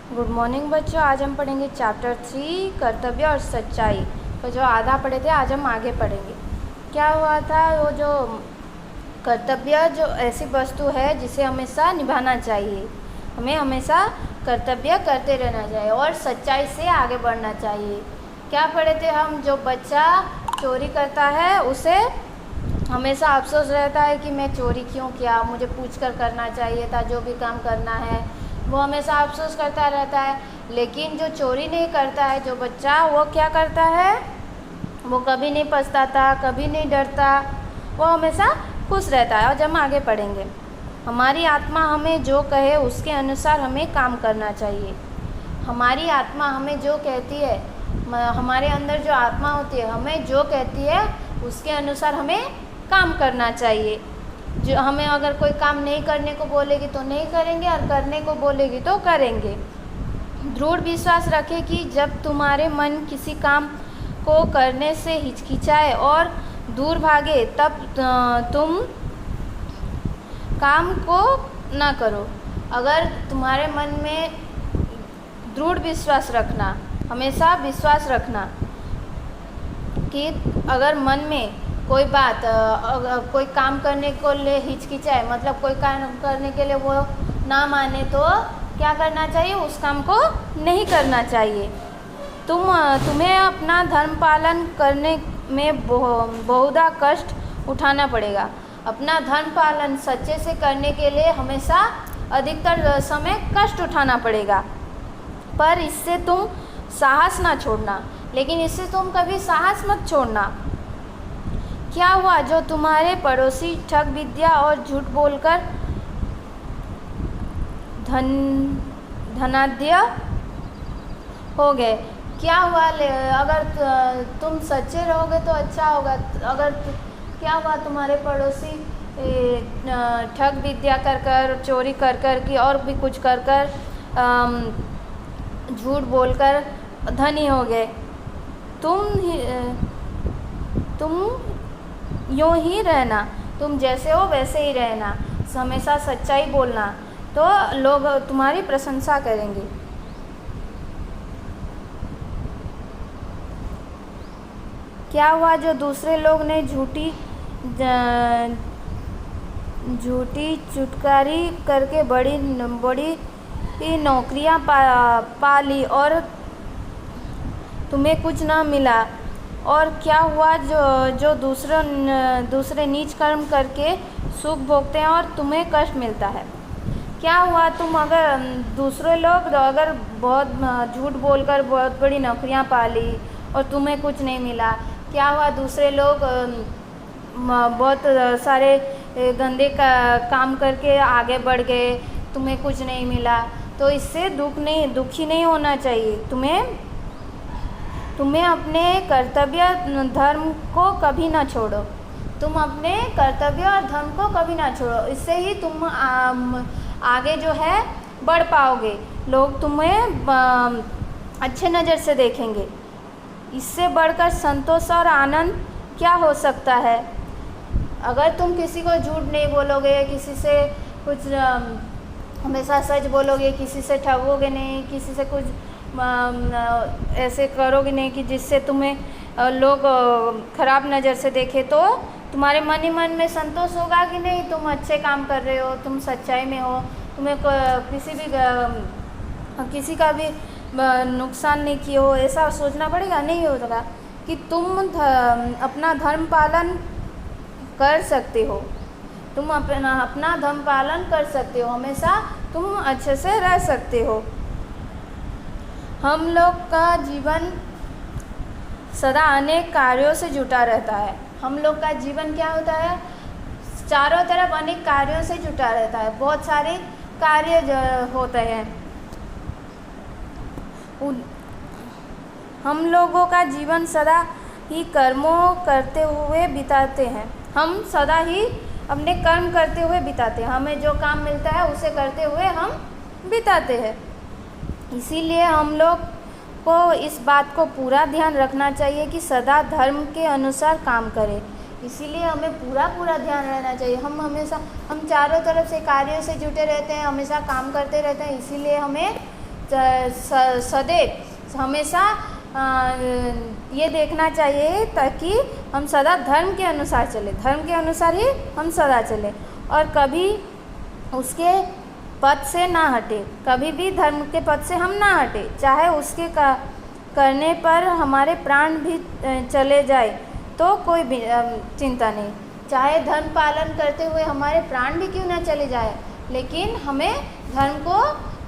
Good morning बच्चों। आज हम पढ़ेंगे चैप्टर 3 कर्तव्य और सच्चाई। तो जो आधा पढ़े थे आज हम आगे पढ़ेंगे। क्या हुआ था, वो जो कर्तव्य जो ऐसी वस्तु है जिसे हमेशा निभाना चाहिए, हमें हमेशा कर्तव्य करते रहना चाहिए और सच्चाई से आगे बढ़ना चाहिए। क्या पढ़े थे हम, जो बच्चा चोरी करता है उसे हमेशा अफसोस रहता है कि मैं चोरी क्यों किया, मुझे पूछकर करना चाहिए था, जो भी काम करना है वो हमेशा अफसोस करता रहता है। लेकिन जो चोरी नहीं करता है, जो बच्चा, वो क्या करता है, वो कभी नहीं पछताता, कभी नहीं डरता, वो हमेशा खुश रहता है। और जब हम आगे पढ़ेंगे, हमारी आत्मा हमें जो कहे उसके अनुसार हमें काम करना चाहिए। हमारी आत्मा हमें जो कहती है, हमारे अंदर जो आत्मा होती है हमें जो कहती है उसके अनुसार हमें काम करना चाहिए। जो हमें अगर कोई काम नहीं करने को बोलेगी तो नहीं करेंगे और करने को बोलेगी तो करेंगे। दृढ़ विश्वास रखें कि जब तुम्हारे मन किसी काम को करने से हिचकिचाए और दूर भागे तब तुम काम को ना करो। अगर तुम्हारे मन में दृढ़ विश्वास रखना, हमेशा विश्वास रखना कि अगर मन में कोई बात, कोई काम करने को ले हिचकिचाए, मतलब कोई काम करने के लिए वो ना माने, तो क्या करना चाहिए, उस काम को नहीं करना चाहिए। तुम्हें अपना धर्म पालन करने में बहुधा कष्ट उठाना पड़ेगा। अपना धर्म पालन सच्चे से करने के लिए हमेशा अधिकतर समय कष्ट उठाना पड़ेगा, पर इससे तुम साहस ना छोड़ना। लेकिन इससे तुम कभी साहस मत छोड़ना। क्या हुआ, जो तुम्हारे पड़ोसी ठग विद्या और झूठ बोलकर धनाढ्य हो गए। क्या हुआ, अगर तुम सच्चे रहोगे तो अच्छा होगा। अगर क्या हुआ, तुम्हारे पड़ोसी ठग विद्या कर कर, चोरी कर कर की और भी कुछ कर कर, झूठ बोलकर धनी हो गए। तुम यूँ ही रहना, तुम जैसे हो वैसे ही रहना, हमेशा सच्चाई बोलना, तो लोग तुम्हारी प्रशंसा करेंगे। क्या हुआ, जो दूसरे लोग ने झूठी चुटकारी करके बड़ी नौकरियां पा ली और तुम्हें कुछ ना मिला। और क्या हुआ, जो दूसरे नीच कर्म करके सुख भोगते हैं और तुम्हें कष्ट मिलता है। क्या हुआ, तुम अगर दूसरे लोग अगर बहुत झूठ बोलकर बहुत बड़ी नौकरियां पा ली और तुम्हें कुछ नहीं मिला। क्या हुआ, दूसरे लोग बहुत सारे गंदे काम करके आगे बढ़ गए, तुम्हें कुछ नहीं मिला, तो इससे दुखी नहीं होना चाहिए। तुम्हें अपने कर्तव्य धर्म को कभी ना छोड़ो। तुम अपने कर्तव्य और धर्म को कभी ना छोड़ो, इससे ही तुम आगे जो है बढ़ पाओगे। लोग तुम्हें अच्छे नज़र से देखेंगे। इससे बढ़कर संतोष और आनंद क्या हो सकता है। अगर तुम किसी को झूठ नहीं बोलोगे, किसी से कुछ हमेशा सच बोलोगे, किसी से ठगोगे नहीं, किसी से कुछ ऐसे करोगे नहीं कि जिससे तुम्हें लोग ख़राब नज़र से देखे, तो तुम्हारे मन ही मन में संतोष होगा कि नहीं, तुम अच्छे काम कर रहे हो, तुम सच्चाई में हो, तुम्हें किसी का भी नुकसान नहीं किए हो, ऐसा सोचना पड़ेगा। नहीं होगा कि तुम अपना धर्म पालन कर सकते हो, तुम अपना धर्म पालन कर सकते हो, हमेशा तुम अच्छे से रह सकते हो। हम लोग का जीवन सदा अनेक कार्यों से जुटा रहता है। हम लोग का जीवन क्या होता है, चारों तरफ अनेक कार्यों से जुटा रहता है, बहुत सारे कार्य होते हैं। हम लोगों का जीवन सदा ही कर्मों करते हुए बिताते हैं। हम सदा ही अपने कर्म करते हुए बिताते हैं, हमें जो काम मिलता है उसे करते हुए हम बिताते हैं। इसीलिए हम लोग को इस बात को पूरा ध्यान रखना चाहिए कि सदा धर्म के अनुसार काम करें। इसीलिए हमें पूरा ध्यान रहना चाहिए। हम चारों तरफ से कार्यों से जुटे रहते हैं, हमेशा काम करते रहते हैं, इसीलिए हमें सदैव हमेशा ये देखना चाहिए ताकि हम सदा धर्म के अनुसार चलें, धर्म के अनुसार ही हम सदा चलें और कभी उसके पथ से ना हटे, कभी भी धर्म के पथ से हम ना हटे, चाहे उसके करने पर हमारे प्राण भी चले जाए तो कोई भी चिंता नहीं, चाहे धर्म पालन करते हुए हमारे प्राण भी क्यों ना चले जाए, लेकिन हमें धर्म को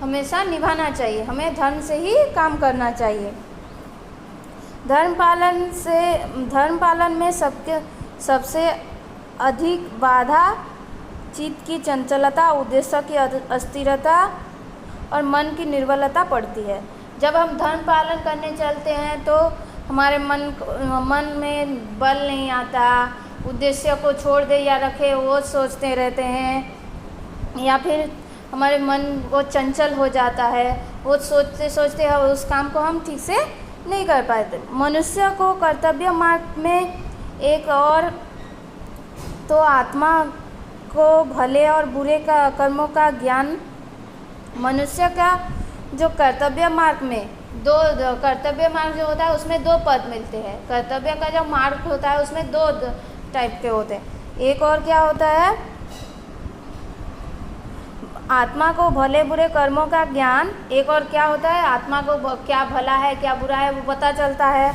हमेशा निभाना चाहिए, हमें धर्म से ही काम करना चाहिए। धर्म पालन में सबसे अधिक बाधा चित्त की चंचलता, उद्देश्य की अस्थिरता और मन की निर्बलता पड़ती है। जब हम धर्म पालन करने चलते हैं तो हमारे मन में बल नहीं आता, उद्देश्य को छोड़ दे या रखे वो सोचते रहते हैं, या फिर हमारे मन वो चंचल हो जाता है, वो सोचते सोचते उस काम को हम ठीक से नहीं कर पाते। मनुष्य को कर्तव्य मार्ग में एक और तो आत्मा को भले और बुरे का कर्मों का ज्ञान, मनुष्य का जो कर्तव्य मार्ग में कर्तव्य मार्ग जो होता है उसमें दो पद मिलते हैं। कर्तव्य का जो मार्ग होता है उसमें दो टाइप के होते हैं। एक और क्या होता है, आत्मा को भले बुरे कर्मों का ज्ञान, एक और क्या होता है, आत्मा को क्या भला है क्या बुरा है वो पता चलता है,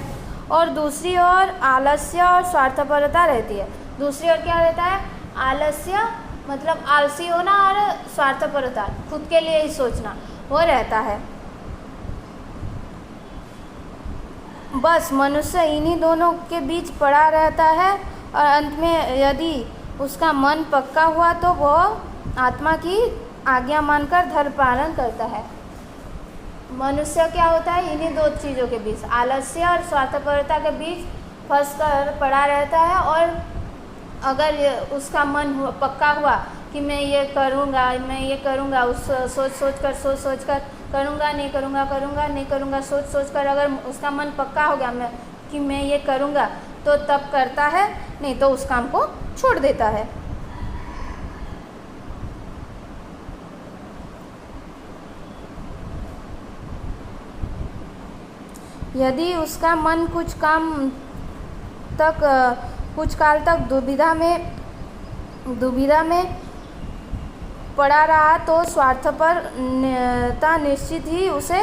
और दूसरी ओर आलस्य और स्वार्थपरता रहती है। दूसरी ओर क्या रहता है, आलस्य मतलब आलसी होना और स्वार्थपरता खुद के लिए ही सोचना वो रहता है। बस मनुष्य इन्हीं दोनों के बीच पड़ा रहता है और अंत में यदि उसका मन पक्का हुआ तो वह आत्मा की आज्ञा मानकर धर्म पालन करता है। मनुष्य क्या होता है, इन्हीं दो चीज़ों के बीच, आलस्य और स्वार्थपरता के बीच फंस कर पड़ा रहता है। और अगर उसका मन पक्का हुआ कि मैं ये करूँगा, उस सोच कर करूँगा नहीं करूँगा, सोच कर अगर उसका मन पक्का हो गया कि मैं ये करूँगा तो तब करता है, नहीं तो उस काम को छोड़ देता है। यदि उसका मन कुछ काल तक दुविधा में पड़ा रहा तो स्वार्थपरता निश्चित ही उसे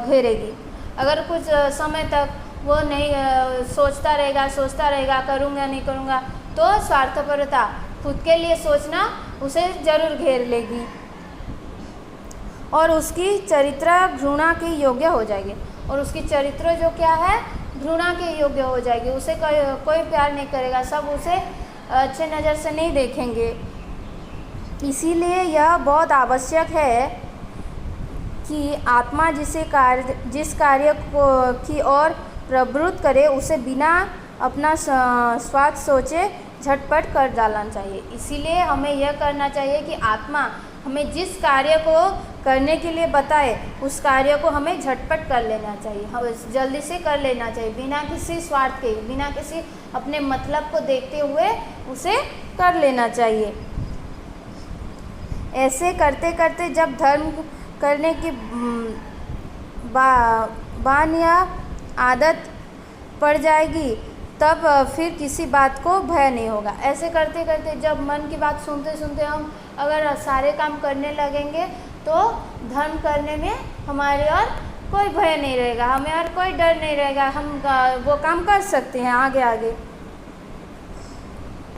घेरेगी। अगर कुछ समय तक वो नहीं सोचता रहेगा करूँगा नहीं करूँगा, तो स्वार्थपरता खुद के लिए सोचना उसे जरूर घेर लेगी और उसकी चरित्र घृणा के योग्य हो जाएगी। और उसकी चरित्र जो क्या है, घृणा के योग्य हो जाएगी। उसे कोई प्यार नहीं करेगा, सब उसे अच्छे नज़र से नहीं देखेंगे। इसीलिए यह बहुत आवश्यक है कि आत्मा जिस कार्य की ओर प्रवृत्त करे उसे बिना अपना स्वार्थ सोचे झटपट कर डालना चाहिए। इसीलिए हमें यह करना चाहिए कि आत्मा हमें जिस कार्य को करने के लिए बताए उस कार्य को हमें झटपट कर लेना चाहिए, हम जल्दी से कर लेना चाहिए, बिना किसी स्वार्थ के, बिना किसी अपने मतलब को देखते हुए उसे कर लेना चाहिए। ऐसे करते करते जब धर्म करने की बान या आदत पड़ जाएगी तब फिर किसी बात को भय नहीं होगा। ऐसे करते करते जब मन की बात सुनते सुनते हम अगर सारे काम करने लगेंगे तो धर्म करने में हमारे और कोई भय नहीं रहेगा, हमें और कोई डर नहीं रहेगा, हम वो काम कर सकते हैं आगे आगे।